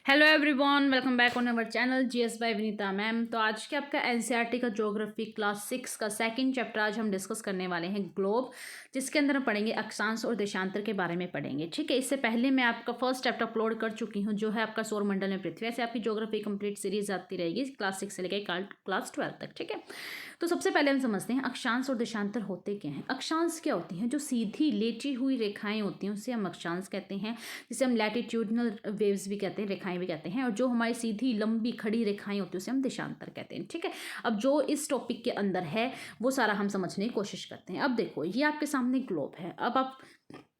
Hello everyone, welcome back on our channel GS bye Vinita ma'am. तो आज के आपका एनसीईआरटी का ज्योग्राफी क्लास 6 का सेकंड चैप्टर आज हम डिस्कस करने वाले हैं ग्लोब, जिसके अंदर हम पढ़ेंगे अक्षांश और देशांतर के बारे में पढ़ेंगे। ठीक है, इससे पहले मैं आपका फर्स्ट चैप्टर अपलोड कर चुकी हूँ जो है आपका सौरमंडल में पृथ्वी। ऐसे आपकी ज्योग्राफी कंप्लीट सीरीज आती रहेगी क्लास 6 से लेकर क्लास 12 तक। ठीक है, तो सबसे पहले हम समझते हैं अक्षांश और देशांतर होते क्या हैं। अक्षांश क्या होती हैं? जो सीधी लेटी हुई रेखाएं होती हैं उसे हम अक्षांश कहते हैं, जिसे हम लैटिट्यूडनल वेव्स भी कहते हैं, रेखाएं भी कहते हैं। और जो हमारी सीधी लंबी खड़ी रेखाएं होती हैं उसे हम देशांतर कहते हैं। ठीक है, अब जो इस टॉपिक के अंदर है वो सारा हम समझने की कोशिश करते हैं। अब देखो, ये आपके सामने ग्लोब है। अब आप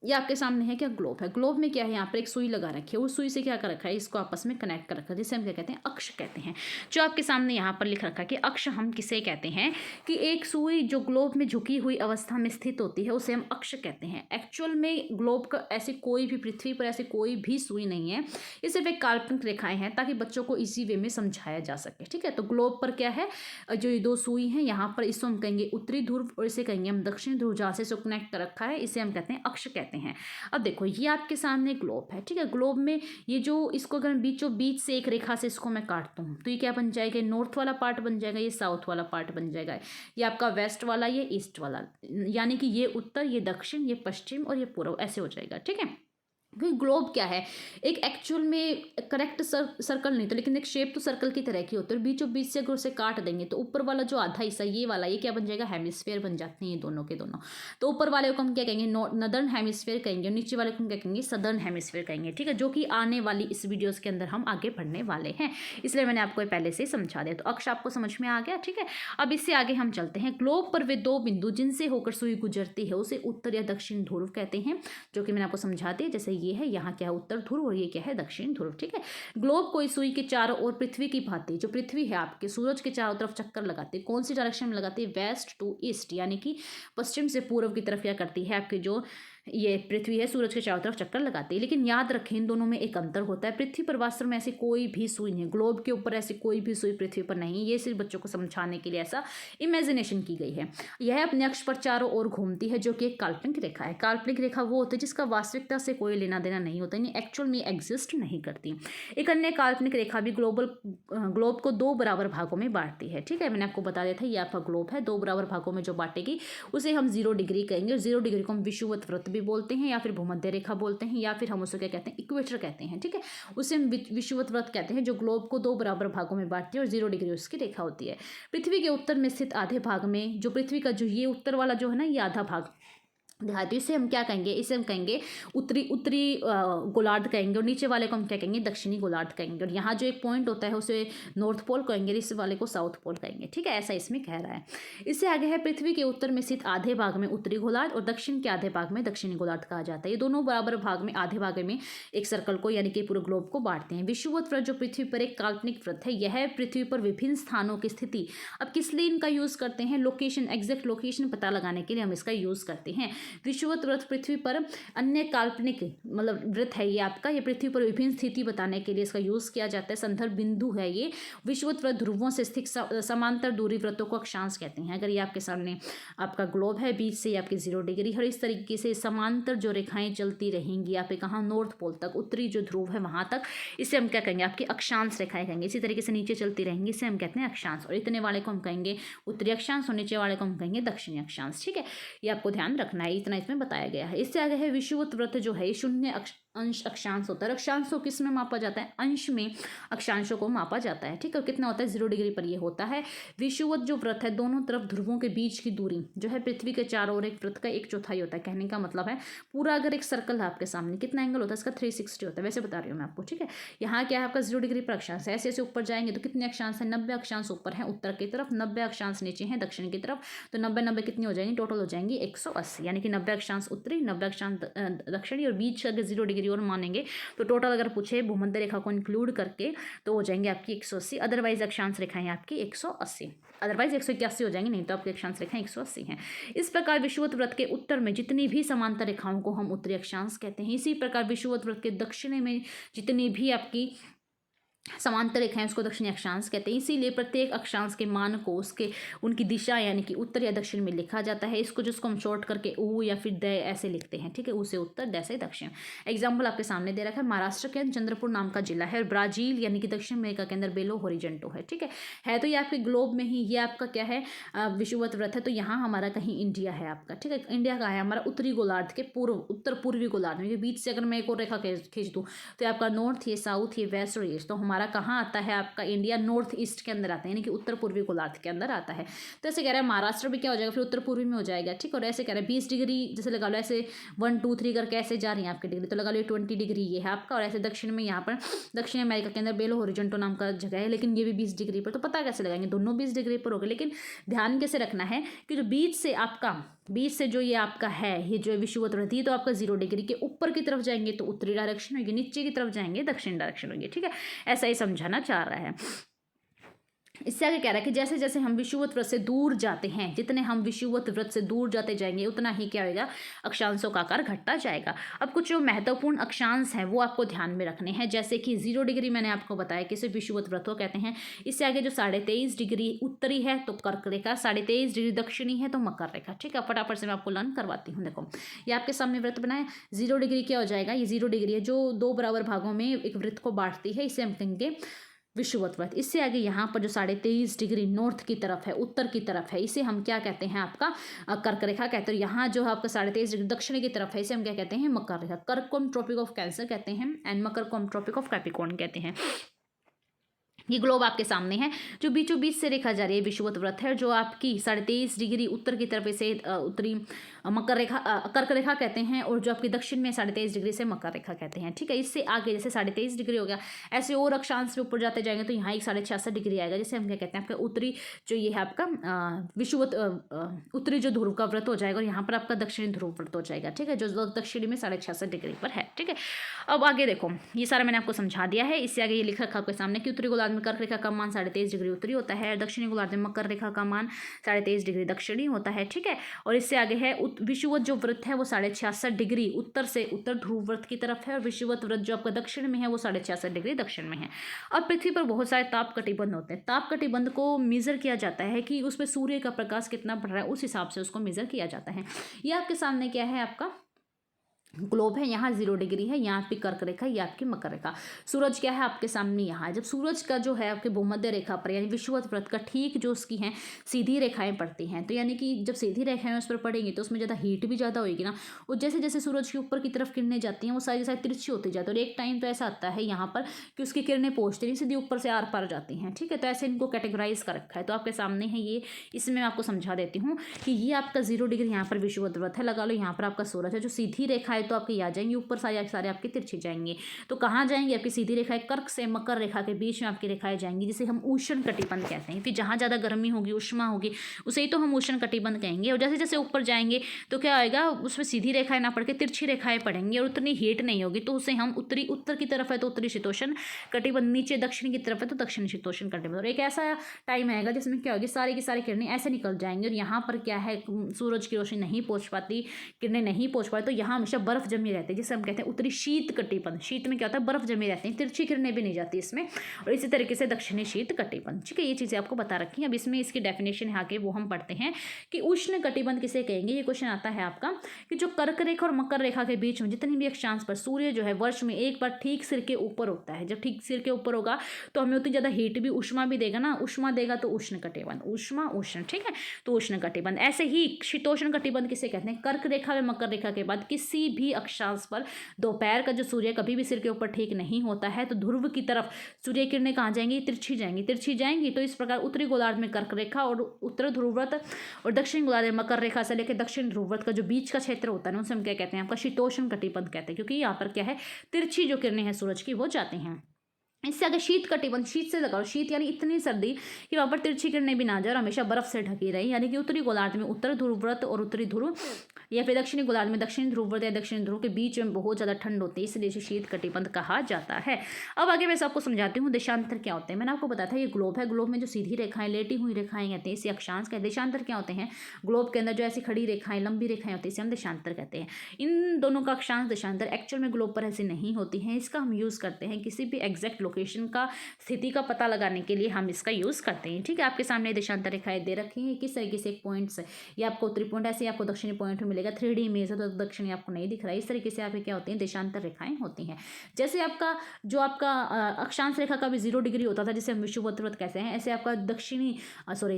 ये आपके सामने है क्या? ग्लोब है। ग्लोब में क्या है? यहाँ पर एक सुई लगा रखी है। उस सुई से क्या कर रखा है? इसको आपस में कनेक्ट कर रखा है, जिसे हम क्या कहते हैं? अक्ष कहते हैं। जो आपके सामने यहाँ पर लिख रखा है कि अक्ष हम किसे कहते हैं कि एक सुई जो ग्लोब में झुकी हुई अवस्था में स्थित होती है उसे हम अक्ष कहते हैं। एक्चुअल में ग्लोब का ऐसी कोई भी, पृथ्वी पर ऐसी कोई भी सुई नहीं है। ये सिर्फ एक काल्पनिक रेखाएं हैं ताकि बच्चों को इसी वे में समझाया जा सके। ठीक है, तो ग्लोब पर क्या है? जो ये दो सुई हैं, यहाँ पर इसको हम कहेंगे उत्तरी ध्रुव और इसे कहेंगे हम दक्षिण ध्रुव। जहाँ से इसको कनेक्ट कर रखा है इसे हम कहते हैं अक्ष कहते हैं। अब देखो, ये आपके सामने ग्लोब है। ठीक है, ग्लोब में ये जो इसको अगर बीचों बीच से एक रेखा से इसको मैं काटता हूँ तो ये क्या बन जाएगा? नॉर्थ वाला पार्ट बन जाएगा, ये साउथ वाला पार्ट बन जाएगा, ये आपका वेस्ट वाला, ये ईस्ट वाला। यानी कि ये उत्तर, ये दक्षिण, ये पश्चिम और ये पूर्व, ऐसे हो जाएगा। ठीक है, क्योंकि ग्लोब क्या है? एक एक्चुअल में करेक्ट सर्कल नहीं तो, लेकिन एक शेप तो सर्कल की तरह की होती है। बीचों बीच से अगर उसे काट देंगे तो ऊपर वाला जो आधा हिस्सा ये वाला, ये क्या बन जाएगा? हेमिस्फेयर बन जाते हैं ये दोनों के दोनों। तो ऊपर वाले को हम क्या कहेंगे? नॉर्दर्न हेमिस्फेयर कहेंगे, और नीचे वाले को हम क्या कहेंगे? सदर्न हेमिस्फेयर कहेंगे। ठीक है, जो कि आने वाली इस वीडियोस के अंदर हम आगे पढ़ने वाले हैं, इसलिए मैंने आपको पहले से ही समझा दिया। तो अक्ष आपको समझ में आ गया। ठीक है, अब इससे आगे हम चलते हैं। ग्लोब पर वे दो बिंदु जिनसे होकर सुई गुजरती है उसे उत्तर या दक्षिण ध्रुव कहते हैं, जो कि मैंने आपको समझा दिया। जैसे ये है, यहाँ क्या है? उत्तर ध्रुव, और ये क्या है? दक्षिण ध्रुव। ठीक है, ग्लोब को इस सुई के चारों ओर पृथ्वी की भांति, जो पृथ्वी है आपके सूरज के चारों तरफ चक्कर लगाती है। कौन सी डायरेक्शन में लगाती है? वेस्ट टू ईस्ट, यानी कि पश्चिम से पूर्व की तरफ क्या करती है? आपके जो ये पृथ्वी है सूरज के चारों तरफ चक्कर लगाती है। लेकिन याद रखें, इन दोनों में एक अंतर होता है। पृथ्वी पर वास्तव में ऐसी कोई भी सुई नहीं है। ग्लोब के ऊपर ऐसी कोई भी सुई पृथ्वी पर नहीं। ये सिर्फ बच्चों को समझाने के लिए ऐसा इमेजिनेशन की गई है। यह अपने अक्ष पर चारों ओर घूमती है, जो कि एक काल्पनिक रेखा है। काल्पनिक रेखा वो होती है जिसका वास्तविकता से कोई लेना देना नहीं होता, यानी एक्चुअल में एग्जिस्ट नहीं करती। एक अन्य काल्पनिक रेखा भी ग्लोब को दो बराबर भागों में बांटती है। ठीक है, मैंने आपको बता दिया था ये आपका ग्लोब है, दो बराबर भागों में जो बांटेगी उसे हम 0 डिग्री कहेंगे। और 0 डिग्री को हम विषुवत वृत्त भी बोलते हैं, या फिर भूमध्य रेखा बोलते हैं, या फिर हम उसे क्या कहते हैं? इक्वेटर कहते हैं। ठीक है, उसे हम विषुवत वृत्त कहते हैं, जो ग्लोब को दो बराबर भागों में बांटती है और 0 डिग्री उसकी रेखा होती है। पृथ्वी के उत्तर में स्थित आधे भाग में, जो पृथ्वी का जो ये उत्तर वाला जो है ना, ये आधा भाग दिखाती है, इसे हम क्या कहेंगे? इसे हम कहेंगे उत्तरी उत्तरी गोलार्ध कहेंगे, और नीचे वाले को हम क्या कहेंगे? दक्षिणी गोलार्ध कहेंगे। और यहाँ जो एक पॉइंट होता है उसे नॉर्थ पोल कहेंगे, इस वाले को साउथ पोल कहेंगे। ठीक है, ऐसा इसमें कह रहा है। इससे आगे है, पृथ्वी के उत्तर में स्थित आधे भाग में उत्तरी गोलार्ध और दक्षिण के आधे भाग में दक्षिणी गोलार्ध कहा जाता है। ये दोनों बराबर भाग में, आधे भाग में एक सर्कल को, यानी कि पूरे ग्लोब को बांटते हैं। विषुवत वृत्त जो पृथ्वी पर एक काल्पनिक वृत्त है, यह पृथ्वी पर विभिन्न स्थानों की स्थिति, अब किस लिए इनका यूज करते हैं? लोकेशन, एग्जैक्ट लोकेशन पता लगाने के लिए हम इसका यूज करते हैं। विषुवत वृत्त पृथ्वी पर अन्य काल्पनिक मतलब वृत्त है ये आपका, ये पृथ्वी पर विभिन्न स्थिति बताने के लिए इसका यूज किया जाता है। संदर्भ बिंदु है ये। विषुवत वृत्त ध्रुवों से स्थित समांतर दूरी वृत्तों को अक्षांश कहते हैं। अगर ये आपके सामने आपका ग्लोब है, बीच से आपकी 0 डिग्री, हर इस तरीके से समांतर जो रेखाएं चलती रहेंगी आपके कहाँ? नॉर्थ पोल तक, उत्तरी जो ध्रुव है वहां तक, इसे हम क्या कहेंगे? आपकी अक्षांश रेखाएं कहेंगे। इसी तरीके से नीचे चलती रहेंगी, इसे हम कहते हैं अक्षांश। और इतने वाले को हम कहेंगे उत्तरी अक्षांश, और नीचे वाले को हम कहेंगे दक्षिणी अक्षांश। ठीक है, ये आपको ध्यान रखना है, इतना इसमें बताया गया है। इससे आगे है, विषुवत वृत्त जो है शून्य अंश अक्षांश होता है। अक्षांश को किस में मापा जाता है? अंश में अक्षांशों को मापा जाता है। ठीक है, कितना होता है? 0 डिग्री पर ये होता है। विषुवत जो वृत्त है, दोनों तरफ ध्रुवों के बीच की दूरी जो है पृथ्वी के चारों ओर एक वृत्त का 1/4 होता है। कहने का मतलब है, पूरा अगर एक सर्कल है आपके सामने, कितना एंगल होता है इसका? 360 होता है। वैसे बता रही हूँ मैं आपको। ठीक है, यहाँ क्या है आपका? 0 डिग्री पर अक्षांश है। ऐसे ऐसे ऊपर जाएंगे तो कितने अक्षांश है? 90 अक्षांश ऊपर है उत्तर की तरफ, 90 अक्षांश नीचे है दक्षिण की तरफ। तो 90 कितनी हो जाएंगी? टोटल हो जाएंगी 180, यानी कि 90 अक्षांश उत्तरी, 90 अक्षांश दक्षिणी, और बीच अगर 0 डिग्री और मानेंगे तो टोटल अगर पूछे भूमध्य रेखा को इंक्लूड करके तो हो जाएंगे आपकी 180। अदरवाइज अक्षांश रेखाएं आपकी 180, अदरवाइज 181 हो जाएंगी, नहीं तो आपकी अक्षांश रेखाएं 180 हैं। इस प्रकार विषुवत वृत्त के उत्तर में जितनी भी समांतर रेखाओं को हम उत्तरी अक्षांश कहते हैं। इसी प्रकार विषुवत वृत्त के दक्षिण में जितनी भी आपकी समांतर रेखाएं उसको दक्षिणी अक्षांश कहते हैं। इसीलिए प्रत्येक अक्षांश के मान को उसके उनकी दिशा यानी कि उत्तर या दक्षिण में लिखा जाता है। इसको जिसको हम शॉर्ट करके ऊ या फिर द ऐसे लिखते हैं, ठीक है, ऊ से उत्तर, द से दक्षिण। एग्जाम्पल आपके सामने दे रखा है, महाराष्ट्र के अंदर चंद्रपुर नाम का जिला है और ब्राजील यानी कि दक्षिण अमेरिका के अंदर बेलो होरिजेंटो है, ठीक है तो ये आपके ग्लोब में ही, ये आपका क्या है, विषुवत वृत्त है। तो यहाँ हमारा कहीं इंडिया है आपका, ठीक है, इंडिया का है हमारा उत्तरी गोलार्ध के पूर्व, उत्तर पूर्वी गोलार्ध में। बीच से अगर मैं एक और रेखा खींच दूँ तो आपका नॉर्थ, ये साउथ, ये वेस्ट और ईस्ट, तो हमारा कहाँ आता है आपका इंडिया नॉर्थ ईस्ट के अंदर आता है, यानी कि उत्तर पूर्वी गोलार्ध के अंदर आता है। तो ऐसे कह रहा है महाराष्ट्र भी क्या हो जाएगा, फिर उत्तर पूर्वी में हो जाएगा, ठीक। और ऐसे कह रहा है 20 डिग्री जैसे लगा लो, ऐसे 1 2 3 करके ऐसे जा रही है आपकी डिग्री, तो लगा लो 20 डिग्री ये है आपका। और ऐसे दक्षिण में यहाँ पर दक्षिण अमेरिका के अंदर बेलो होरिजेंटो नाम का जगह है, लेकिन ये भी 20 डिग्री पर। तो पता कैसे लगाएंगे, दोनों 20 डिग्री पर हो गए। लेकिन ध्यान कैसे रखना है कि जो बीच से जो ये आपका है, ये जो विषुवत वृत्त है तो आपका 0 डिग्री के ऊपर की तरफ जाएंगे तो उत्तरी डायरेक्शन होगी, नीचे की तरफ जाएंगे दक्षिण डायरेक्शन होगी, ठीक है। ऐसा ही समझाना चाह रहा है। इससे आगे कह रहा है कि जैसे जैसे हम विषुवत वृत्त से दूर जाते हैं, जितने हम विषुवत वृत्त से दूर जाते जाएंगे उतना ही क्या होगा, अक्षांशों का आकार घटता जाएगा। अब कुछ जो महत्वपूर्ण अक्षांश हैं वो आपको ध्यान में रखने हैं, जैसे कि 0 डिग्री मैंने आपको बताया कि इसे विषुवत वृत्त कहते हैं। इससे आगे जो 23.5 डिग्री उत्तरी है तो कर्क रेखा, 23.5 डिग्री दक्षिणी है तो मकर रेखा, ठीक है। फटाफट से मैं आपको लर्न करवाती हूँ। देखो ये आपके सामने वृत्त बनाए, 0 डिग्री क्या हो जाएगा, ये 0 डिग्री है जो 2 बराबर भागों में एक वृत्त को बांटती है, इसे हम कहेंगे विषुवत वृत्त। इससे आगे यहाँ पर जो 23.5 डिग्री नॉर्थ की तरफ है, उत्तर की तरफ है, इसे हम क्या कहते हैं, आपका कर्क रेखा कहते हैं। यहाँ जो है आपका 23.5 डिग्री दक्षिण की तरफ है, इसे हम क्या कहते हैं, मकर रेखा। कर्क को हम ट्रॉपिक ऑफ कैंसर कहते हैं एंड मकर को हम ट्रॉपिक ऑफ कैप्रिकॉर्न कहते हैं। ये ग्लोब आपके सामने है, जो बीचों बीच से रेखा जा रही है विषुवत वृत्त है, जो आपकी 23.5 डिग्री उत्तर की तरफ इसे उत्तरी मकर रेखा कर्क रेखा कहते हैं, और जो आपकी दक्षिण में 23.5 डिग्री से मकर रेखा कहते हैं, ठीक है। इससे आगे जैसे 23.5 डिग्री हो गया, ऐसे और अक्षांश पे ऊपर जाते जाएंगे तो यहाँ एक 66.5 डिग्री आएगा, जिसे हम क्या कहते हैं, आपका उत्तरी जो ये है आपका विषुवत उत्तरी जो ध्रुव का व्रत हो जाएगा, और यहाँ पर आपका दक्षिणी ध्रुव व्रत हो जाएगा, ठीक है, जो दक्षिणी में 66.5 डिग्री पर है, ठीक है। अब आगे देखो, ये सारा मैंने आपको समझा दिया है। इससे आगे ये लिख रखा आपके सामने कि उत्तरी गोलार्ध में कर्क रेखा का मान 23.5 डिग्री उत्तरी होता है, दक्षिणी गोलार्ध में मकर रेखा का मान 23.5 डिग्री दक्षिणी होता है, ठीक है। और इससे आगे है विषुवत जो व्रत है वो 66.5 डिग्री उत्तर से उत्तर ध्रुव व्रत की तरफ है, और विषुवत व्रत जो आपका दक्षिण में है वो 66.5 डिग्री दक्षिण में है। अब पृथ्वी पर बहुत सारे ताप कटिबंध होते हैं। ताप कटिबंध को मेजर किया जाता है कि उसमें सूर्य का प्रकाश कितना पड़ रहा है, उस हिसाब से उसको मेजर किया जाता है। ये आपके सामने क्या है, आपका ग्लोब है, यहाँ 0 डिग्री है, यहाँ पे कर्क रेखा, ये आपकी मकर रेखा। सूरज क्या है आपके सामने, यहाँ है। जब सूरज का जो है आपके भूमध्य रेखा पर यानी विषुवत वृत्त का ठीक जो उसकी हैं सीधी रेखाएं पड़ती हैं, तो यानी कि जब सीधी रेखाएं उस पर पड़ेंगी तो उसमें ज़्यादा हीट भी ज़्यादा होगी ना, और जैसे जैसे सूरज के ऊपर की तरफ किरणें जाती हैं वो सारी सारी तिरछी होती जाती है। और एक टाइम तो ऐसा आता है यहाँ पर कि उसकी किरणें पहुँचती नहीं, सीधी ऊपर से आर पार जाती हैं, ठीक है। तो ऐसे इनको कैटेगराइज कर रखा है, तो आपके सामने है ये। इसमें मैं आपको समझा देती हूँ कि ये आपका 0 डिग्री यहाँ पर विषुवत वृत्त है, लगा लो यहाँ पर आपका सूरज है, जो सीधी रेखा है तो आपके आ जाएंगे ऊपर, सारे आपके तिरछे जाएंगे। तो कहाँ जाएंगे, आपकी सीधी रेखाएं कर्क से मकर रेखा के बीच में आपकी रेखाएं जाएंगी, जिसे हम उष्ण कटिबंध कहते हैं। फिर जहाँ ज़्यादा गर्मी होगी, उष्मा होगी, उसे ही तो हम उष्ण कटिबंध कहेंगे। और जैसे जैसे ऊपर जाएंगे तो क्या आएगा, उसमें सीधी रेखाएं ना पड़ के तिरछी रेखाएं पड़ेंगी और उतनी हीट नहीं होगी, तो उसे हम उत्तर की तरफ है तो उत्तरी शीतोष्ण कटिबंध, नीचे दक्षिण की तरफ है तो दक्षिण शीतोष्ण कटिबंध। और एक ऐसा टाइम आएगा जिसमें क्या होगी, सारी की सारी किरणें ऐसे निकल जाएंगी, और यहाँ पर क्या है, सूरज की रोशनी नहीं पहुँच पाती, किरणें नहीं पहुँच पाती, तो यहाँ हमेशा बर्फ जमी रहती है, जिसे हम कहते हैं उत्तरी शीत कटिबंध। शीत में क्या होता है, बर्फ जमी रहती है, तिरछी किरणें भी नहीं जाती इसमें। और इसी तरीके से दक्षिणी शीत कटिबंध, ठीक है। ये चीज़ें आपको बता रखी हैं। अब इसमें इसकी डेफिनेशन है आगे, वो हम पढ़ते हैं कि उष्ण कटिबंध किसे कहेंगे। ये क्वेश्चन आता है आपका कि जो कर्क रेखा और मकर रेखा के बीच में जितनी भी अक्षांश पर सूर्य जो है वर्ष में एक बार ठीक सिर के ऊपर होता है, जब ठीक सिर के ऊपर होगा तो हमें उतनी ज़्यादा हीट भी, उष्मा भी देगा ना, उष्मा देगा तो उष्ण कटिबंध, उष्मा उष्ण, ठीक है, तो उष्ण कटिबंध। ऐसे ही शीतोष्ण कटिबंध किसे कहते हैं, कर्क रेखा व मकर रेखा के बाद किसी भी अक्षांश पर दोपहर का जो सूर्य कभी भी सिर के ऊपर ठीक नहीं होता है, तो ध्रुव की तरफ सूर्य किरणें कहाँ जाएंगी, तिरछी जाएंगी। तो इस प्रकार उत्तरी गोलार्ध में कर्क रेखा और उत्तर ध्रुव व्रत, और दक्षिण गोलार्ध में मकर रेखा से लेकर दक्षिण ध्रुव व्रत का जो बीच का क्षेत्र होता है ना, उसे हम क्या कहते हैं, आपका शीतोष्ण कटिबंध कहते हैं, क्योंकि यहाँ पर क्या है, तिरछी जो किरणें हैं सूरज की वो जाती हैं। इससे आगे शीत कटिबंध, शीत से लगाओ, शीत यानी इतनी सर्दी कि वहाँ पर तिरछी किरणें भी ना जाए और हमेशा बर्फ से ढकी रही, यानी कि उत्तरी गोलार्ध में उत्तर ध्रुव व्रत और उत्तरी ध्रुव, या फिर दक्षिणी गोलार्ध में दक्षिण ध्रुव व्रत या दक्षिण ध्रुव के बीच में बहुत ज़्यादा ठंड होती है, इसलिए इसे शीत कटिबंध कहा जाता है। अब आगे मैं आपको समझाती हूँ देशांतर क्या होते हैं। मैंने आपको बताया था ये ग्लोब है, ग्लोब में जो सीधी रेखाएं, लेटी हुई रेखाएं कहते हैं, इसे अक्षांश कहते हैं। देशांतर क्या होते हैं, ग्लोब के अंदर जो ऐसी खड़ी रेखाएं, लंबी रेखाएं होती है, इसे हम देशांतर कहते हैं। इन दोनों का अक्षांश देशांतर एक्चुअल में ग्लोब पर ऐसी नहीं होती हैं, इसका हम यूज़ करते हैं किसी भी एग्जैक्ट लोकेशन का, स्थिति का पता लगाने के लिए हम इसका यूज़ करते हैं। ठीक है, आपके सामने देशांतर रेखाएं दे रखी हैं, किस तरीके से एक पॉइंट से, ये आपको उत्तरी पॉइंट ऐसे आपको दक्षिणी पॉइंट मिलेगा। 3D इमेज है तो दक्षिणी आपको नहीं दिख रहा है। इस तरीके से आपके क्या होती हैं, देशांतर रेखाएं होती हैं। जैसे आपका जो आपका अक्षांश रेखा का भी 0 डिग्री होता था, जिसे हम विषुवत वृत्त कहते हैं, ऐसे आपका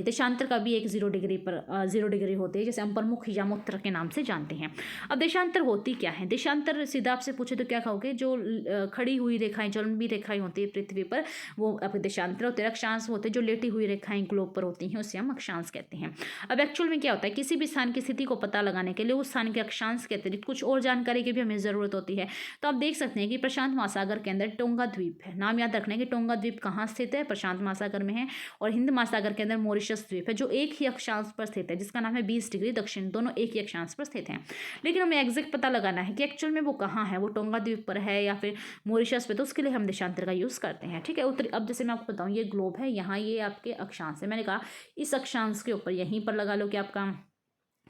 देशांतर का भी एक 0 डिग्री पर 0 डिग्री होती है, जैसे हम प्रमुख यामोत्तर के नाम से जानते हैं। अब देशांतर होती क्या है? देशांतर सीधा आपसे पूछे तो क्या कहोगे, जो खड़ी हुई रेखाएं, जो लंबी रेखाएं होती है पृथ्वी पर, वो आपके देशांतर होते हैं। अक्षांश होते हैं जो लेटी हुई रेखाएं ग्लोब पर होती हैं, उसे हम अक्षांश कहते हैं। अब एक्चुअल में क्या होता है, किसी भी स्थान की स्थिति को पता लगाने के लिए उस स्थान के अक्षांश के अतिरिक्त कुछ और जानकारी की भी हमें ज़रूरत होती है। तो आप देख सकते हैं कि प्रशांत महासागर के अंदर टोंगा द्वीप है। नाम याद रखना है कि टोंगा द्वीप कहाँ स्थित है, प्रशांत महासागर में है। और हिंद महासागर के अंदर मॉरिशस द्वीप है, जो एक ही अक्षांश पर स्थित है, जिसका नाम है 20 डिग्री दक्षिण। दोनों एक ही अक्षांश पर स्थित हैं। लेकिन हमें एग्जैक्ट पता लगाना है कि एक्चुअल में वो कहाँ है, वो टोंगा द्वीप पर है या फिर मॉरिशस पे, तो उसके लिए हम देशांतर का यूज़ करते हैं। ठीक है, उत्तरी, अब जैसे मैं आपको बताऊँ, ये ग्लोब है, यहाँ ये आपके अक्षांश है। मैंने कहा इस अक्षांश के ऊपर यहीं पर लगा लो कि आपका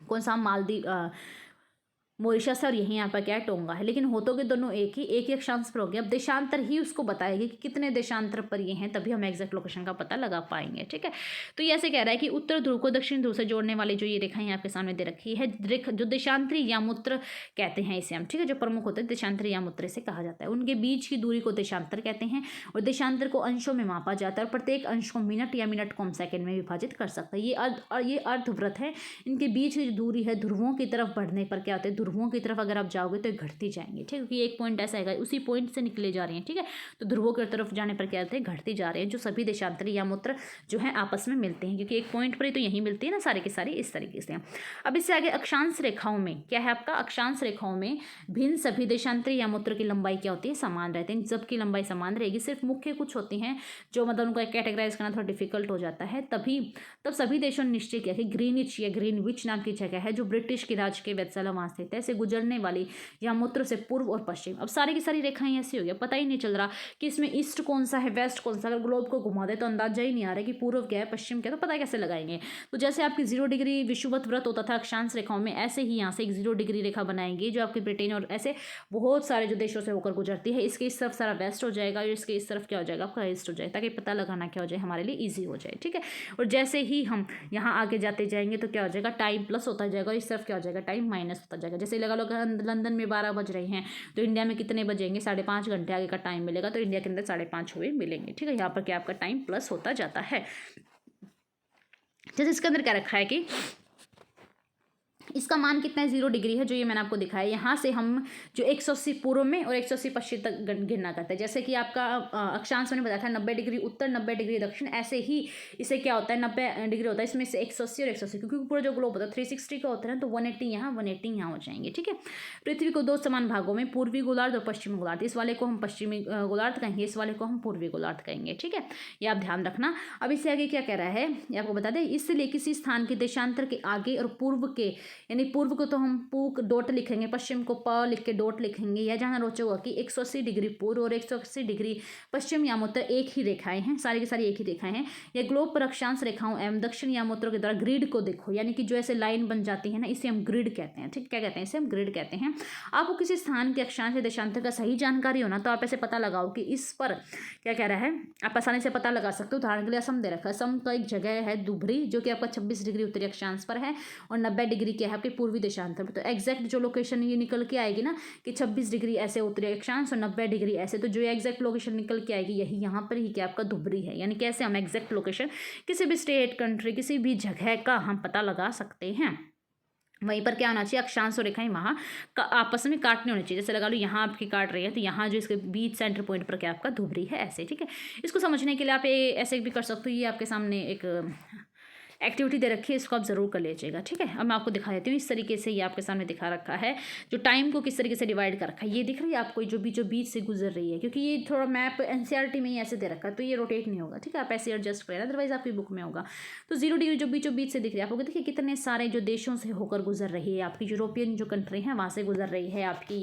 कौन सा, मालदीव, मॉरिशस है, और यहीं यहाँ पर क्या है, टोंगा है। लेकिन होतो के दोनों एक ही अक्षांश पर हो गया। अब देशांतर ही उसको बताएगी कि कितने देशांतर पर ये हैं, तभी हम एग्जैक्ट लोकेशन का पता लगा पाएंगे। ठीक है, तो ये ऐसे कह रहा है कि उत्तर ध्रुव को दक्षिण ध्रुव से जोड़ने वाली जो ये रेखाएं आपके सामने दे रखी है, जो देशांतरी यामुत्र कहते हैं इसे हम। ठीक है, जो प्रमुख होते हैं देशांतरी यामुत्र से कहा जाता है। उनके बीच की दूरी को देशांतर कहते हैं, और देशांतर को अंशों में मापा जाता है, और प्रत्येक अंश को मिनट या मिनट को हम सेकेंड में विभाजित कर सकते हैं। ये अर्धवृत्त है। इनके बीच की जो दूरी है, ध्रुवों की तरफ बढ़ने पर क्या होता है, ध्रुवों की तरफ अगर जाओगे तो घटती जाएंगे। ठीक है, क्योंकि एक पॉइंट ऐसा है उसी पॉइंट से निकले जा रही हैं। ठीक है, तो ध्रुवों की तरफ जाने पर क्या होते हैं, घटती जा रहे हैं, जो सभी देशांतरी यामुत्र जो है आपस में मिलते हैं, क्योंकि एक पॉइंट पर ही तो यही मिलती है ना सारे के सारे, इस तरीके से। अब इससे आगे अक्षांश रेखाओं में क्या है, आपका अक्षांश रेखाओं में भिन्न सभी देशांतरी यामुत्र की लंबाई क्या होती है, समान रहते हैं। सबकी लंबाई समान रहेगी, सिर्फ मुख्य कुछ होती हैं जो मतलब उनको कैटेगराइज करना थोड़ा डिफिकल्ट हो जाता है। तब सभी देशों ने निश्चय किया कि ग्रीनिच या ग्रीनविच नाम की जगह है, जो ब्रिटिश की राज के वेधशाला वहां स्थित है, से गुजरने वाली यामुत्र से पूर्व और पश्चिम। अब सारी की सारी रेखाएं ऐसी हो गया, पता ही नहीं चल रहा कि इसमें ईस्ट कौन सा है, वेस्ट कौन सा। अगर ग्लोब को घुमा दे तो अंदाजा ही नहीं आ रहा कि पूर्व क्या है, पश्चिम क्या है, तो पता कैसे लगाएंगे। तो जैसे आपकी 0 डिग्री विषुवत वृत्त होता था अक्षांश रेखाओं में, ऐसे ही यहाँ से एक 0 डिग्री रेखा बनाएंगे, जो आपकी ब्रिटेन और ऐसे बहुत सारे जो देशों से होकर गुजरती है। इसके इस तरफ सारा वेस्ट हो जाएगा, और इसके इस तरफ क्या हो जाएगा, आपका ईस्ट हो जाएगा, ताकि पता लगाना क्या हो जाए, हमारे लिए ईजी हो जाए। ठीक है, और जैसे ही हम यहाँ आगे जाते जाएंगे तो क्या हो जाएगा, टाइम प्लस होता जाएगा, और इस तरफ क्या हो जाएगा, टाइम माइनस होता जाएगा। जैसे लगा लो लंदन में 12 बज रहे हैं, तो इंडिया में कितने बजेंगे, 5.5 घंटे आगे का टाइम मिलेगा, तो इंडिया के अंदर 5:30 हुए मिलेंगे। ठीक है, यहाँ पर क्या आपका टाइम प्लस होता जाता है। जैसे इसके अंदर क्या रखा है कि इसका मान कितना है, 0 डिग्री है, जो ये मैंने आपको दिखाया। यहाँ से हम जो 180 पूर्व में और 180 पश्चिम तक गिनना करते हैं। जैसे कि आपका अक्षांश मैंने बताया था 90 डिग्री उत्तर, 90 डिग्री दक्षिण, ऐसे ही इसे क्या होता है, 90 डिग्री होता है, इसमें से 180 और 180, क्योंकि पूरा जो ग्लोब होता है 360 का होता है, तो 180 यहाँ 180 यहाँ हो जाएंगे। ठीक है, पृथ्वी को 2 समान भागों में, पूर्वी गोलार्ध और पश्चिमी गोलार्ध, इस वाले को हम पश्चिमी गोलार्ध कहेंगे, इस वाले को हम पूर्वी गोलार्ध कहेंगे। ठीक है, ये आप ध्यान रखना। अब इससे आगे क्या कह रहा है, ये आपको बता दें, इसलिए किसी स्थान के देशांतर के आगे और पूर्व के, यानी पूर्व को तो हम पू डॉट लिखेंगे, पश्चिम को प लिख के डॉट लिखेंगे, या जहाँ रोचक होगा कि 180 डिग्री पूर्व और 180 डिग्री पश्चिम यामुत्र एक ही रेखाएं हैं, सारी की सारी एक ही रेखाएं हैं। या ग्लोब पर अक्षांश रेखाओं एवं दक्षिण यामुत्रों के द्वारा ग्रिड को देखो, यानी कि जो ऐसे लाइन बन जाती है ना, इसे हम ग्रिड कहते हैं। ठीक, क्या कहते हैं, इसे हम ग्रिड कहते हैं। आपको किसी स्थान के अक्षांश या देशांतर का सही जानकारी होना, तो आप ऐसे पता लगाओ कि इस पर क्या कह रहा है, आप आसानी से पता लगा सकते हो। उदाहरण के लिए असम दे रखा है, असम का एक जगह है दुबरी, जो कि आपका 26 डिग्री उत्तरी अक्षांश पर है, और 90 डिग्री क्या है आपके पूर्वी देशांतर। तो एग्जैक्ट जो लोकेशन ये निकल के आएगी ना, कि 26 डिग्री ऐसे उत्तरी अक्षांश और 90 डिग्री ऐसे, तो जो एग्जैक्ट लोकेशन निकल के आएगी यही यहाँ पर ही क्या आपका धुबरी है। यानी कैसे हम एग्जैक्ट लोकेशन किसी भी स्टेट, कंट्री, किसी भी जगह का हम पता लगा सकते हैं। वहीं पर क्या होना चाहिए, अक्षांश और रेखाएं वहाँ आपस में काटने होनी चाहिए। जैसे लगा लो यहाँ आपकी काट रही है, तो यहाँ जो इसके बीच सेंटर पॉइंट पर क्या आपका धुबरी है, ऐसे। ठीक है, इसको समझने के लिए आप ऐसे भी कर सकते हो। ये आपके सामने एक एक्टिविटी दे रखी है, इसको आप जरूर कर लीजिएगा। ठीक है, अब मैं आपको दिखा देती हूँ। इस तरीके से ये आपके सामने दिखा रखा है, जो टाइम को किस तरीके से डिवाइड कर रखा है। ये दिख रही है आपको, जो बीच से गुजर रही है, क्योंकि ये थोड़ा मैप एनसीईआरटी में ही ऐसे दे रखा है, तो ये रोटेट नहीं होगा। ठीक है, आप ऐसे एडजस्ट करें, अदरवाइज आपकी बुक में होगा। तो 0 डिग्री जो बीच से दिख रही है आपको, देखिए कितने सारे जो देशों से होकर गुजर रही है, आपकी यूरोपियन जो कंट्री है वहाँ से गुजर रही है आपकी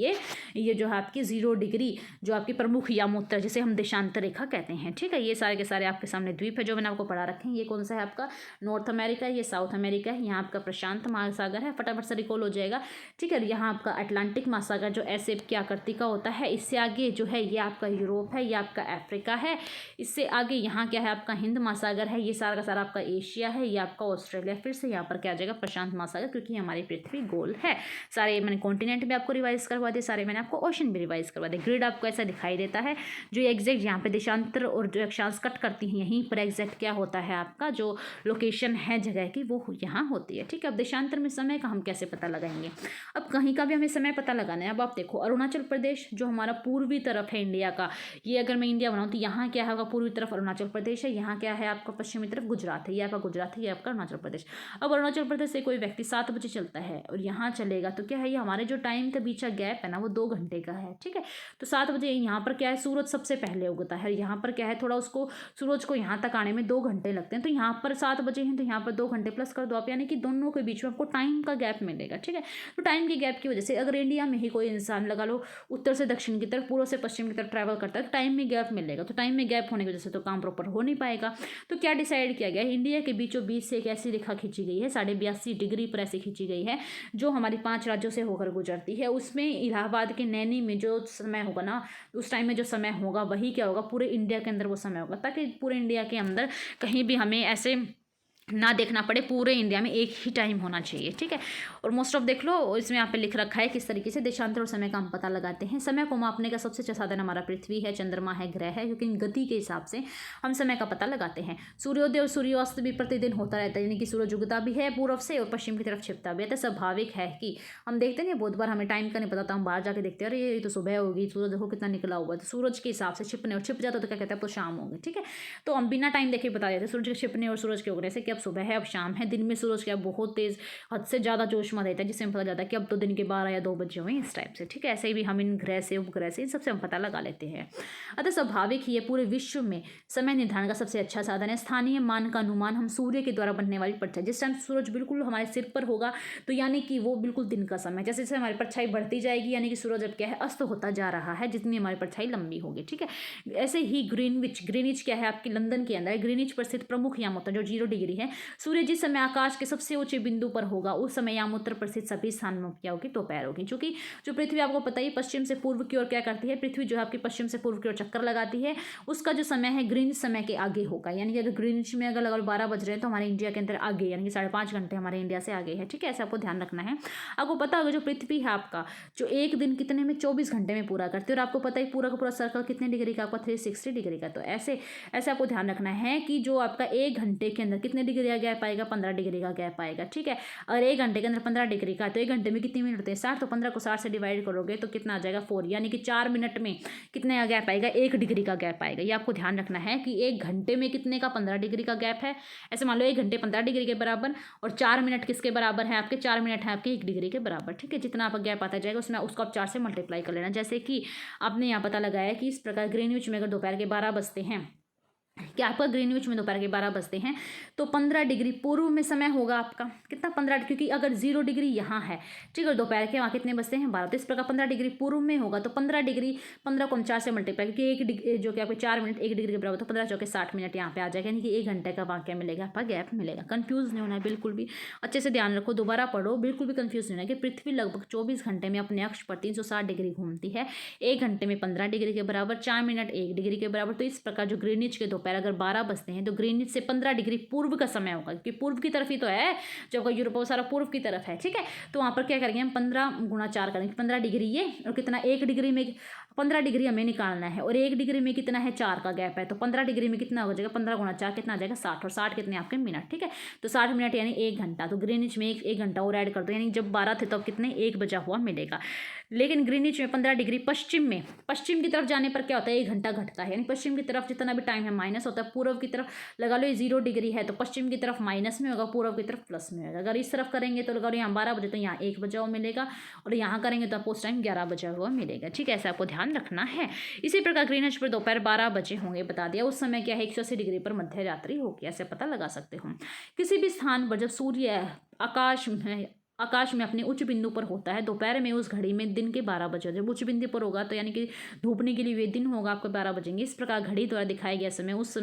ये जो है आपकी 0 डिग्री, जो आपकी प्रमुख यामुत्र, जिसे हम देशांतर रेखा कहते हैं। ठीक है, ये सारे के सारे आपके सामने द्वीप है, जो मैंने आपको पढ़ा रखे हैं। ये कौन सा है आपका, नॉर्थ नॉर्थ अमेरिका है, ये साउथ अमेरिका है, यहाँ आपका प्रशांत महासागर है, फटाफट से रिकॉल हो जाएगा। ठीक है, यहाँ आपका अटलांटिक महासागर जो ऐसे की आकृति का होता है। इससे आगे जो है ये आपका यूरोप है, ये आपका अफ्रीका है। इससे आगे यहाँ क्या है आपका हिंद महासागर है, ये सारा का सारा आपका एशिया है, ये आपका ऑस्ट्रेलिया। फिर से यहाँ पर क्या आ जाएगा प्रशांत महासागर, क्योंकि हमारी पृथ्वी गोल है। सारे मैंने कॉन्टिनेंट भी आपको रिवाइज करवा दिए, सारे मैंने आपको ओशन भी रिवाइज करवा दिए। ग्रिड आपको ऐसा दिखाई देता है जो एग्जैक्ट यहाँ पे देशांतर और जो अक्षांश कट करती हैं, यहीं पर एग्जैक्ट क्या होता है आपका जो लोकेशन है जगह की वो यहाँ होती है। ठीक है, अब देशांतर में समय का हम कैसे पता लगाएंगे। अब कहीं का भी हमें समय पता लगाना है। अब आप देखो अरुणाचल प्रदेश जो हमारा पूर्वी तरफ है इंडिया का, ये अगर मैं इंडिया बनाऊँ तो यहाँ क्या है आपका पूर्वी तरफ अरुणाचल प्रदेश है, यहाँ क्या है आपका पश्चिमी तरफ गुजरात है, ये आपका गुजरात है, ये आपका अरुणाचल प्रदेश। अब अरुणाचल प्रदेश से कोई व्यक्ति 7 बजे चलता है और यहाँ चलेगा तो क्या है ये हमारे जो टाइम के बीच का गैप है ना वो 2 घंटे का है। ठीक है, तो 7 बजे यहाँ पर क्या है सूरज सबसे पहले उगता है, यहाँ पर क्या है थोड़ा उसको सूरज को यहाँ तक आने में 2 घंटे लगते हैं। तो यहाँ पर 7 बजे हैं तो यहाँ पर 2 घंटे प्लस कर दो आप, यानी कि दोनों के बीच में आपको टाइम का गैप मिलेगा। ठीक है, तो टाइम के गैप की वजह से अगर इंडिया में ही कोई इंसान लगा लो उत्तर से दक्षिण की तरफ, पूर्व से पश्चिम की तरफ ट्रैवल करता है तो टाइम में गैप मिलेगा। तो टाइम में गैप होने की वजह से तो काम प्रॉपर हो नहीं पाएगा। तो क्या डिसाइड किया गया, इंडिया के बीचों बीच से एक ऐसी रेखा खींची गई है 82.5 डिग्री पर ऐसी खींची गई है जो हमारी 5 राज्यों से होकर गुजरती है। उसमें इलाहाबाद के नैनी में जो समय होगा ना उस टाइम में जो समय होगा वही क्या होगा पूरे इंडिया के अंदर वो समय होगा, ताकि पूरे इंडिया के अंदर कहीं भी हमें ऐसे ना देखना पड़े, पूरे इंडिया में एक ही टाइम होना चाहिए। ठीक है, और मोस्ट ऑफ देख लो इसमें यहाँ पे लिख रखा है किस तरीके से देशांतर और समय का हम पता लगाते हैं। समय को मापने का सबसे अच्छा साधन हमारा पृथ्वी है, चंद्रमा है, ग्रह है, क्योंकि इन गति के हिसाब से हम समय का पता लगाते हैं। सूर्योदय और सूर्यास्त भी प्रतिदिन होता रहता है, यानी कि सूरज उगता भी है पूर्व से और पश्चिम की तरफ छिपता भी है। तो स्वाभाविक है कि हम देखते हैं बहुत बार हमें टाइम का नहीं पता था, हम बाहर जाके देखते हैं अरे ये तो सुबह होगी, सूरज देखो कितना निकला हुआ है, तो सूरज के हिसाब से छिपने और छिप जाता तो क्या कहते हैं अब तो शाम होगी। ठीक है, तो हम बिना टाइम देखे बता देते सूरज के छिपने और सूरज के उगने से कि अब सुबह है अब शाम है। दिन में सूरज क्या बहुत तेज हद से ज़्यादा जोशमा देता है, जिससे हम पता जाता है कि अब तो दिन के 12 या 2 बजे हुए इस टाइप से। ठीक है, ऐसे ही भी हम इन ग्रह से उपग्रह से इन सबसे हम पता लगा लेते हैं। अतः स्वाभाविक ही है पूरे विश्व में समय निर्धारण का सबसे अच्छा साधन है। स्थानीय मान का अनुमान हम सूर्य के द्वारा बनने वाली परछाई, जिस टाइम सूरज बिल्कुल हमारे सिर पर होगा तो यानी कि वो बिल्कुल दिन का समय, जैसे जैसे हमारी परछाई बढ़ती जाएगी यानी कि सूरज अब क्या है अस्त होता जा रहा है, जितनी हमारी परछाई लंबी होगी। ठीक है, ऐसे ही ग्रीनिच क्या है आपकी लंदन के अंदर, ग्रीनिच पर स्थित प्रमुख याम होता है जो 0 डिग्री है। सूर्य जिस समय आकाश के सबसे ऊंचे बिंदु पर होगा उस समय याम उत्तर पर स्थित सभी स्थान में क्या होगी दोपहर होगी। क्योंकि जो पृथ्वी आपको पता ही पश्चिम से पूर्व की ओर क्या करती है, पृथ्वी जो है आपकी पश्चिम से पूर्व की ओर चक्कर लगाती है, उसका जो समय है ग्रीनिच समय के आगे होगा। यानी कि अगर ग्रीनिच में अगर लगभग 12 बज रहे हैं तो हमारे इंडिया के अंदर आगे, यानी कि 5.5 घंटे हमारे इंडिया से आगे है। ठीक है, ऐसा आपको ध्यान रखना है। आपको पता होगा जो पृथ्वी है आपका जो एक दिन कितने में 24 घंटे में पूरा करती है, और आपको पता है पूरा का पूरा सर्कल कितने डिग्री का आपका 360 डिग्री का। तो ऐसे ऐसे आपको ध्यान रखना है कि जो आपका 1 घंटे के अंदर कितने डिग्री का गैप आएगा, 15 डिग्री का गैप आएगा। ठीक है, अगर 1 घंटे के अंदर 15 डिग्री का तो 1 घंटे में कितने मिनट होते हैं 60, तो 15 को 60 से डिवाइड करोगे तो कितना आ जाएगा 4, यानी कि 4 मिनट में कितने का गैप आएगा 1 डिग्री का गैप आएगा। ये आपको ध्यान रखना है कि 1 घंटे में कितने का 15 डिग्री का गैप है। ऐसे मान लो 1 घंटे 15 डिग्री के बराबर और 4 मिनट किसके बराबर है आपके, 4 मिनट है आपके 1 डिग्री के बराबर। ठीक है, जितना आपका गैप आता जाएगा उसमें उसको आप 4 से मल्टीप्लाई कर लेना। जैसे कि आपने यहाँ पता लगाया कि इस प्रकार ग्रीनविच में अगर दोपहर के 12 बजते हैं कि आपका ग्रीनविच में दोपहर के 12 बजते हैं तो 15 डिग्री पूर्व में समय होगा आपका कितना 15, क्योंकि अगर 0 डिग्री यहाँ है ठीक है, दोपहर के वहाँ कितने बजते हैं 12, तो इस प्रकार 15 डिग्री पूर्व में होगा तो 15 डिग्री 15 को हम 4 से मल्टीप्लाई, क्योंकि 1 डिग्री जो कि आपके 4 मिनट 1 डिग्री के बराबर तो 15 चौके 60 मिनट यहाँ पे आ जाएगा, यानी कि 1 घंटे का वहाँ क्या मिलेगा आपका गैप मिलेगा। कंफ्यूज नहीं होना है बिल्कुल भी, अच्छे से ध्यान रखो, दोबारा पढ़ो, बिल्कुल भी कंफ्यूज नहीं होना कि पृथ्वी लगभग 24 घंटे में अपने अक्ष पर 360 डिग्री घूमती है, 1 घंटे में 15 डिग्री के बराबर, 4 मिनट 1 डिग्री के बराबर। तो इस प्रकार जो ग्रीनिच के दोपहर अगर 12 बजते हैं तो ग्रीनिच से 15 डिग्री पूर्व का समय होगा, क्योंकि पूर्व की तरफ ही तो है जो आपका यूरोप वो सारा पूर्व की तरफ है। ठीक है, तो वहाँ पर क्या करेंगे हम 15 गुणा 4 करेंगे, 15 डिग्री ये और कितना 1 डिग्री में 15 डिग्री हमें निकालना है और 1 डिग्री में कितना है 4 का गैप है, तो 15 डिग्री में कितना हो जाएगा 15 गुणा 4 कितना आ जाएगा 60, और 60 कितने आपके मिनट। ठीक है, तो 60 मिनट यानी 1 घंटा, तो ग्रीनिच में एक घंटा और ऐड कर दो, यानी जब 12 थे तो अब कितने 1 बजा हुआ मिलेगा। लेकिन ग्रीनिच में 15 डिग्री पश्चिम की तरफ जाने पर क्या होता है 1 घंटा घटता है, यानी पश्चिम की तरफ जितना भी टाइम है माइनस होता है। पूर्व की तरफ लगा लो ये 0 डिग्री है तो पश्चिम की तरफ माइनस में होगा, पूर्व की तरफ प्लस में होगा। अगर इस तरफ करेंगे तो लगा लो यहाँ 12 बजे तो यहाँ 1 बजा हुआ मिलेगा, और यहाँ करेंगे तो आपको उस टाइम 11 बजा हुआ मिलेगा। ठीक है, ऐसा आपको ध्यान रखना है। इसी प्रकार ग्रीनिच पर दोपहर 12 बजे होंगे बता दिया, उस समय क्या है 180 डिग्री पर मध्य रात्रि होगी, ऐसे पता लगा सकते हो। किसी भी स्थान पर जब सूर्य आकाश में आकाश में अपने उच्च बिंदु पर होता है दोपहर में उस घड़ी में दिन के 12 बजे। जब उच्च बिंदु पर होगा तो यानी कि धूपने के लिए वे दिन होगा आपको 12 बजेंगे। इस प्रकार घड़ी द्वारा दिखाया गया समय उस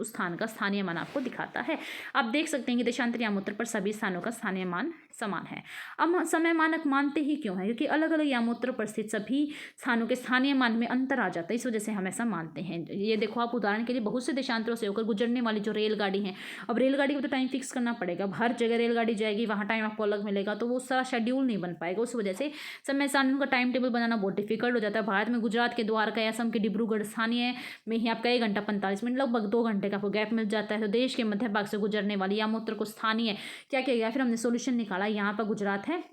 स्थान का स्थानीय मान आपको दिखाता है। आप देख सकते हैं कि देशांतर यामोत्तर पर सभी स्थानों का स्थानीय मान समान है। अब समय मानक मानते ही क्यों है? क्योंकि अलग अलग यामोत्तर पर स्थित सभी स्थानों के स्थानीय मान में अंतर आ जाता है, इस वजह से हम ऐसा मानते हैं। ये देखो आप उदाहरण के लिए बहुत से देशांतरों से होकर गुजरने वाली जो रेलगाड़ी है, अब रेलगाड़ी को तो टाइम फिक्स करना पड़ेगा। अब हर जगह रेलगाड़ी जाएगी, वहाँ टाइम आपको अलग मिलेगा, तो वो सारा शेड्यूल नहीं बन पाएगा। उस वजह से समय सारणी का टाइम टेबल बनाना बहुत डिफिकल्ट हो जाता है। भारत में गुजरात के द्वारका, असम के डिब्रूगढ़ स्थानीय में ही आपका 1 घंटा 45 मिनट, लगभग 2 घंटे का आपको गैप मिल जाता है। तो देश के मध्य भाग से गुजरने वाली यामोत्तर को स्थानीय क्या किया गया, फिर हमने सोल्यूशन निकाला। यहाँ पर गुजरात है,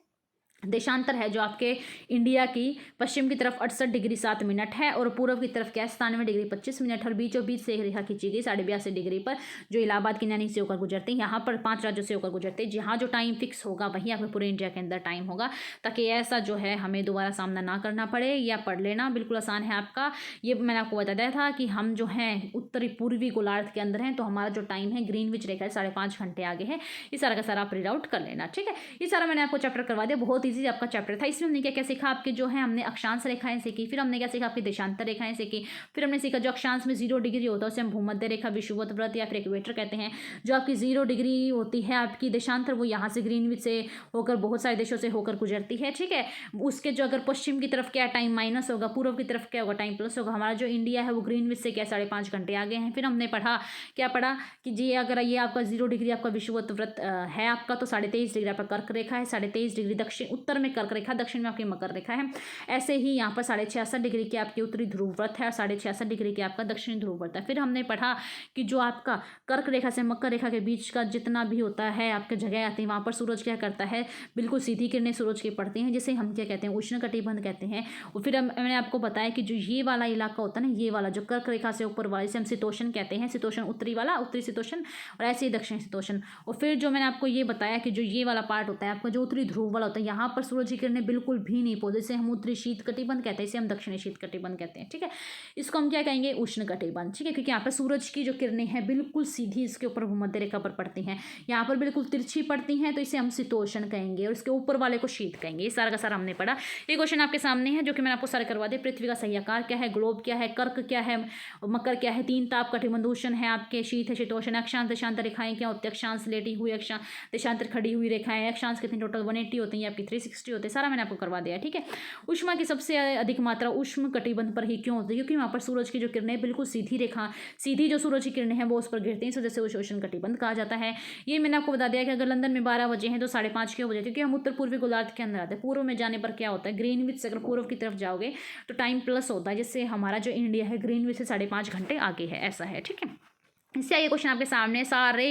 देशांतर है जो आपके इंडिया की पश्चिम की तरफ 68 डिग्री 7 मिनट है और पूर्व की तरफ क्या 97 डिग्री 25 मिनट, और बीचों बीच से एक रेखा खींची गई 82.5 डिग्री पर, जो इलाहाबाद की नैनी से होकर गुजरते हैं। यहाँ पर 5 राज्यों से होकर गुजरते हैं। जहाँ जो टाइम फिक्स होगा वहीं आपको पूरे इंडिया के अंदर टाइम होगा, ताकि ऐसा जो है हमें दोबारा सामना ना करना पड़े। या पढ़ लेना बिल्कुल आसान है आपका। ये मैंने आपको बताया था कि हम जो हैं उत्तरी पूर्वी गोलार्ध के अंदर हैं, तो हमारा जो टाइम है ग्रीनविच रेखा है 5.5 घंटे आगे है। ये सारा का सारा आप रीड आउट कर लेना, ठीक है। ये सारा मैंने आपको चैप्टर करवा दिया, बहुत ईजी आपका चैप्टर था। इसमें हमने क्या क्या सीखा, आपके जो है हमने अक्षांश रेखाएं सीखी, फिर हमने क्या सीखा आपकी देशांतर रेखाएं सीखी, फिर हमने सीखा जो अक्षांश में 0 डिग्री होता है उसे हम भूमध्य रेखा, विषुवत व्रत या फिर इक्वेटर कहते हैं। जो आपकी 0 डिग्री होती है आपकी देशांतर, वो यहाँ से ग्रीनविच से होकर बहुत सारे देशों से होकर गुजरती है, ठीक है। उसके जो अगर पश्चिम की तरफ क्या टाइम माइनस होगा, पूर्व की तरफ क्या होगा टाइम प्लस होगा। हमारा जो इंडिया है वो ग्रीनविच से क्या 5.5 घंटे आगे हैं। फिर हमने पढ़ा क्या पढ़ा कि जी अगर ये आपका 0 डिग्री आपका विषुवत व्रत है आपका, तो 23.5 डिग्री आपका कर्क रेखा है, 23.5 डिग्री दक्षिण उत्तर में कर्क रेखा, दक्षिण में आपकी मकर रेखा है। ऐसे ही यहाँ पर 66.5 डिग्री के आपकी उत्तरी ध्रुव व्रत है और 66.5 डिग्री के आपका दक्षिणी ध्रुव व्रत है। फिर हमने पढ़ा कि जो आपका कर्क रेखा से मकर रेखा के बीच का जितना भी होता है आपके जगह आती है, वहाँ पर सूरज क्या करता है, बिल्कुल सीधी किरणें सूरज की पड़ती हैं, जिसे हम क्या कहते हैं उष्ण कटिबंध कहते हैं। और फिर मैंने आपको बताया कि जो ये वाला इलाका होता है ना, ये वाला जो कर्क रेखा से ऊपर वाले से हम शीतोष्ण कहते हैं, शीतोष्ण उत्तरी वाला उत्तरी शीतोष्ण, और ऐसे ही दक्षिण शीतोष्ण। और फिर जो मैंने आपको ये बताया कि जो ये वाला पार्ट होता है आपका जो उत्तरी ध्रुव वाला होता है, यहाँ पर सूरज की किरणें बिल्कुल भी नहीं पहुंचती, जैसे हम उत्तरी शीत कटिबंध कहते हैं, इसे हम दक्षिणी शीत कटिबंध कहते हैं, ठीक है। इसको हम क्या कहेंगे उष्ण कटिबंध, ठीक है, क्योंकि यहाँ पर सूरज की जो किरणें हैं बिल्कुल सीधी इसके ऊपर भूमध्य रेखा पर पड़ती हैं, यहाँ पर बिल्कुल तिरछी पड़ती हैं, तो इसे हम शीतोष्ण कहेंगे और इसके ऊपर वाले को शीत कहेंगे। ये सारा का सारा हमने पढ़ा। ये क्वेश्चन आपके सामने है जो कि मैंने आपको सारे करवा दिया। पृथ्वी का सही आकार क्या है, ग्लोब क्या है, कर्क क्या है, मकर क्या है, 3 ताप कटिबंध उष्ण है आपके, शीत है शीतोष्ण, अक्षांश देशांतर रेखाएं क्या होती है, अक्षांश लेटी हुई, अक्षांश देशांतर खड़ी हुई रेखाएं, अक्षांश कितनी टोटल 180 होती है आपकी 360 होते हैं, सारा मैंने आपको करवा दिया, ठीक है। ऊष्मा की सबसे अधिक मात्रा उष्ण कटिबंध पर ही क्यों होती है, क्योंकि वहाँ पर सूरज की जो किरणें बिल्कुल सीधी रेखा सीधी जो सूरज की किरणें हैं वो उस पर गिरती हैं, इस वजह से उसे उष्ण कटिबंध कहा जाता है। ये मैंने आपको बता दिया कि अगर लंदन में 12 बजे हैं तो 5:30 क्यों बजे, क्योंकि हम उत्तर पूर्वी गोलार्ध के अंदर आते हैं। पूर्व में जाने पर क्या होता है, ग्रीनविच से अगर पूर्व की तरफ जाओगे तो टाइम प्लस होता है, जिससे हमारा जो इंडिया है ग्रीनविच से 5.5 घंटे आगे है, ऐसा है, ठीक है। इससे ये क्वेश्चन आपके सामने सारे,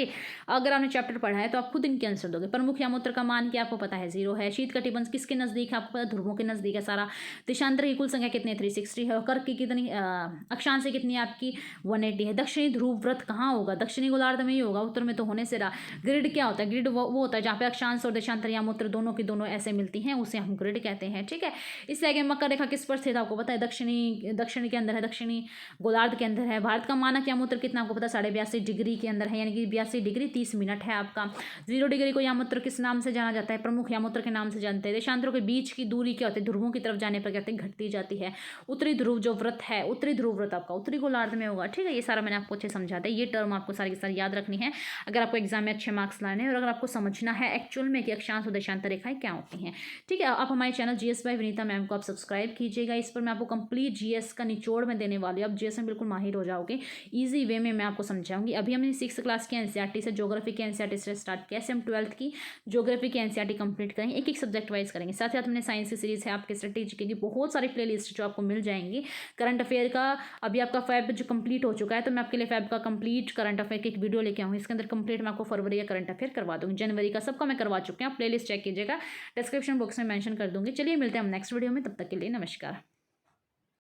अगर आपने चैप्टर पढ़ा है तो आप खुद इनके आंसर दोगे। प्रमुख यामोत्तर का मान क्या आपको पता है 0 है। शीत कटिबंध किसके नजदीक है आपको पता है, ध्रुवों के नजदीक है सारा। देशांतर की कुल संख्या कितनी है 360 है। कर्क की कितनी अक्षांश कितनी है आपकी 180 है। दक्षिणी ध्रुव व्रत कहाँ होगा, दक्षिणी गोलार्ध में ही होगा, उत्तर में तो होने से रहा। ग्रिड क्या होता है, ग्रिड वो होता है जहाँ पे अक्षांश और देशांतर यामोत्तर दोनों की दोनों ऐसे मिलती हैं, उसे हम ग्रिड कहते हैं, ठीक है। इससे आगे मकर रेखा किस पर स्थित है आपको पता है, दक्षिणी के अंदर है, दक्षिणी गोलार्ध के अंदर है। भारत का मानक यामोत्तर कितना आपको पता है 82.5 डिग्री के अंदर है, यानी कि 82 डिग्री 30 मिनट है आपका। 0 डिग्री को यामोत्तर किस नाम से जाना जाता है, प्रमुख यामोत्तर के नाम से जानते हैं। देशांतरों के बीच की दूरी क्या होती है, ध्रुवों की तरफ जाने पर कहते हैं घटती जाती है। उत्तरी ध्रुव जो व्रत है, उत्तरी ध्रुव व्रत आपका उत्तरी गोलार्ध में होगा, ठीक है। ये सारा मैंने आपको अच्छे समझा दिया। ये टर्म आपको सारी की सारी याद रखनी है अगर आपको एग्जाम में अच्छे मार्क्स लाने हैं और अगर आपको समझना है एक्चुअल में कि अक्षांश और देशांतर रेखाएं क्या होती हैं, ठीक है। आप हमारे channel GS bye Vinita ma'am को आप सब्सक्राइब कीजिएगा। इस पर मैं आपको कंप्लीट जीएस का निचोड़ में देने वाली हूँ। आप जीएस में बिल्कुल माहिर हो जाओगे, ईजी वे में मैं आपको समझाऊंगी। अभी हमने 6th क्लास की एनसीईआरटी से, ज्योग्राफी की एनसीईआरटी से स्टार्ट किया, ऐसे हम 12th की ज्योग्राफी की एनसीईआरटी कंप्लीट करेंगे, एक एक सब्जेक्ट वाइज करेंगे। साथ ही साथ हमने साइंस की सीरीज है आपके स्ट्रेटेजी की बहुत सारी प्लेलिस्ट जो आपको मिल जाएंगी। करंट अफेयर का अभी आपका फैब जो कंप्लीट हो चुका है, तो मैं आपके लिए फैब का कंप्लीट करंट अफेयर की एक वीडियो लेके आऊँगी। इसके अंदर कंप्लीट मैं आपको फरवरी का करंट अफेयर करवा दूँगी, जनवरी का सबका मैं करवा चुके हैं। आप प्लेलिस्ट चेक कीजिएगा, डिस्क्रिप्शन बॉक्स में मेंशन कर दूँगी। चलिए मिलते हैं हम नेक्स्ट वीडियो में, तब तक के लिए नमस्कार।